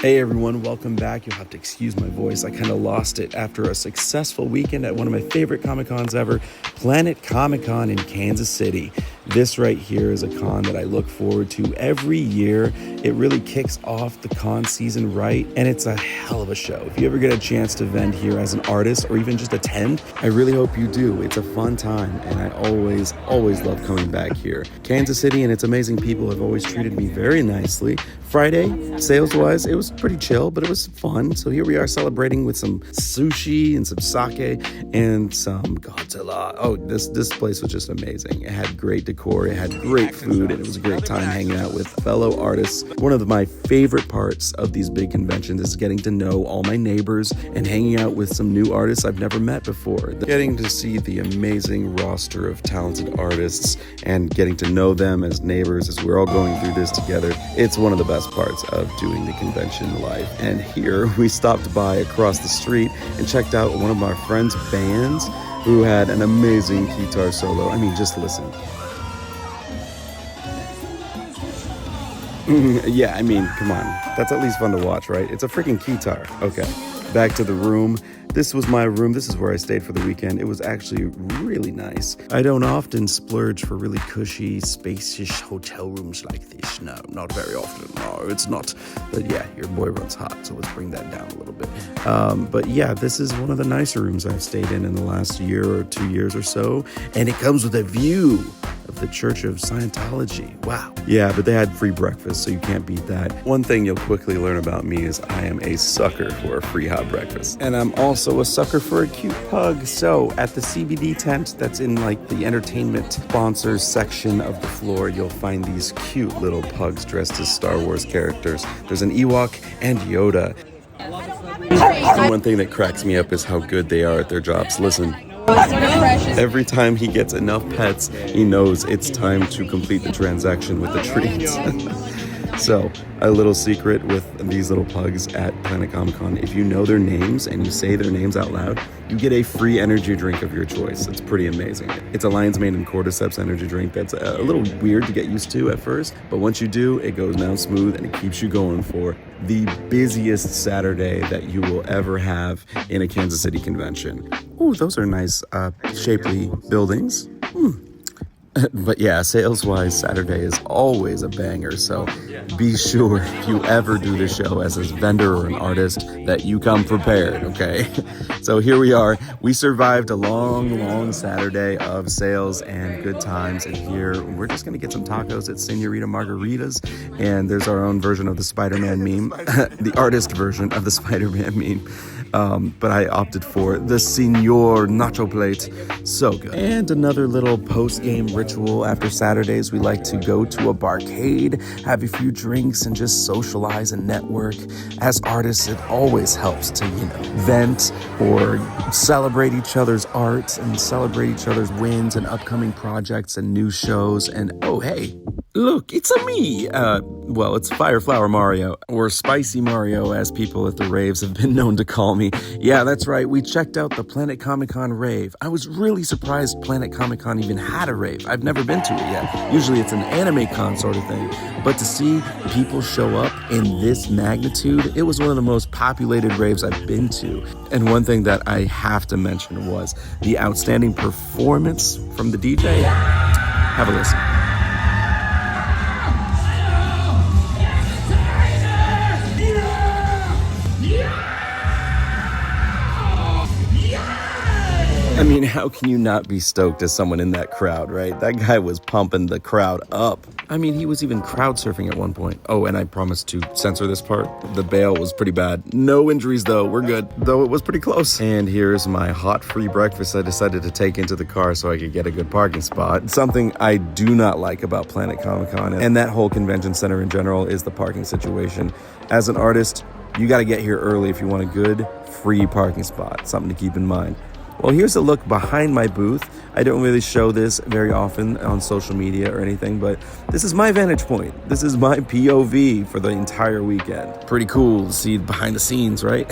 Hey everyone, welcome back. You'll have to excuse my voice. I kind of lost it after a successful weekend at one of my favorite Comic-Cons ever, Planet Comicon in Kansas City. This right here is a con that I look forward to every year. It really kicks off the con season right, and it's a hell of a show. If you ever get a chance to vend here as an artist or even just attend, I really hope you do. It's a fun time, and I always love coming back here. Kansas City and its amazing people have always treated me very nicely. Friday, sales-wise, it was pretty chill, but it was fun. So here we are celebrating with some sushi and some sake and some Godzilla. Oh, this place was just amazing. It had great decor, it had great food, and it was a great time hanging out with fellow artists. One of my favorite parts of these big conventions is getting to know all my neighbors and hanging out with some new artists I've never met before. Getting to see the amazing roster of talented artists and getting to know them as neighbors as we're all going through this together. It's one of the best parts of doing the convention life. And here we stopped by across the street and checked out one of our friends' bands who had an amazing guitar solo. I mean, just listen. Yeah, I mean, come on. That's at least fun to watch, right? It's a freaking guitar. Okay, back to the room. This was my room. This is where I stayed for the weekend. It was actually really nice. I don't often splurge for really cushy, spacious hotel rooms like this. No, not very often. No, it's not. But yeah, your boy runs hot, so let's bring that down a little bit. But yeah, this is one of the nicer rooms I've stayed in the last year or 2 years or so. And it comes with a view of the Church of Scientology. Wow. Yeah, but they had free breakfast, so you can't beat that. One thing you'll quickly learn about me is I am a sucker for a free hot breakfast. And I'm also a sucker for a cute pug. So at the CBD tent that's in like the entertainment sponsors section of the floor, you'll find these cute little pugs dressed as Star Wars characters. There's an Ewok and Yoda. One thing that cracks me up is how good they are at their jobs. Listen. Every time he gets enough pets, he knows it's time to complete the transaction with the treats. So, a little secret with these little pugs at Planet Comicon, if you know their names and you say their names out loud, you get a free energy drink of your choice. It's pretty amazing. It's a lion's mane and cordyceps energy drink that's a little weird to get used to at first, but once you do, it goes down smooth and it keeps you going for the busiest Saturday that you will ever have in a Kansas City convention. Ooh, those are nice, shapely buildings. But yeah, sales-wise, Saturday is always a banger, so be sure if you ever do the show as a vendor or an artist that you come prepared, okay? So here we are. We survived a long Saturday of sales and good times, and here we're just going to get some tacos at Senorita Margarita's, and there's our own version of the Spider-Man meme, the artist version of the Spider-Man meme. But I opted for the Senor Nacho Plate. So good. And another little post-game ritual after Saturdays. We like to go to a barcade, have a few drinks, and just socialize and network. As artists, it always helps to, vent or celebrate each other's art and celebrate each other's wins and upcoming projects and new shows. And oh, hey, look, it's a me. Well, it's Fireflower Mario, or Spicy Mario, as people at the raves have been known to call me. Yeah, that's right. We checked out the Planet Comicon rave. I was really surprised Planet Comicon even had a rave. I've never been to it yet. Usually it's an anime con sort of thing. But to see people show up in this magnitude, it was one of the most populated raves I've been to. And one thing that I have to mention was the outstanding performance from the DJ. Have a listen. I mean, how can you not be stoked as someone in that crowd, right? That guy was pumping the crowd up. I mean, he was even crowd surfing at one point. Oh, and I promised to censor this part. The bail was pretty bad. No injuries, though. We're good. Though it was pretty close. And here's my hot free breakfast I decided to take into the car so I could get a good parking spot. Something I do not like about Planet Comicon and that whole convention center in general is the parking situation. As an artist, you got to get here early if you want a good free parking spot. Something to keep in mind. Well, here's a look behind my booth. I don't really show this very often on social media or anything, but this is my vantage point. This is my POV for the entire weekend. Pretty cool to see behind the scenes, right?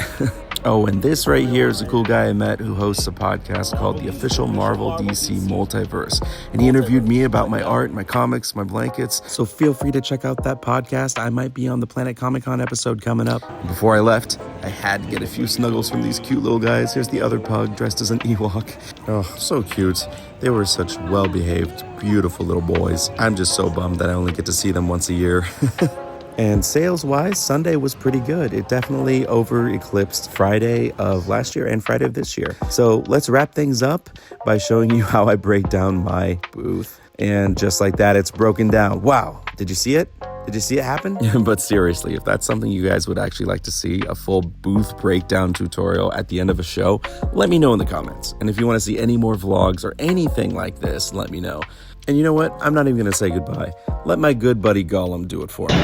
Oh, and this right here is a cool guy I met who hosts a podcast called The Official Marvel DC Multiverse. And he interviewed me about my art, my comics, my blankets. So feel free to check out that podcast. I might be on the Planet Comicon episode coming up. Before I left, I had to get a few snuggles from these cute little guys. Here's the other pug dressed as an Ewok. Oh, so cute. They were such well-behaved, beautiful little boys. I'm just so bummed that I only get to see them once a year. And sales-wise, Sunday was pretty good. It definitely over-eclipsed Friday of last year and Friday of this year. So let's wrap things up by showing you how I break down my booth. And just like that, it's broken down. Wow, did you see it? Did you see it happen? But seriously, if that's something you guys would actually like to see, a full booth breakdown tutorial at the end of a show, let me know in the comments. And if you want to see any more vlogs or anything like this, let me know. And you know what? I'm not even going to say goodbye. Let my good buddy Gollum do it for me.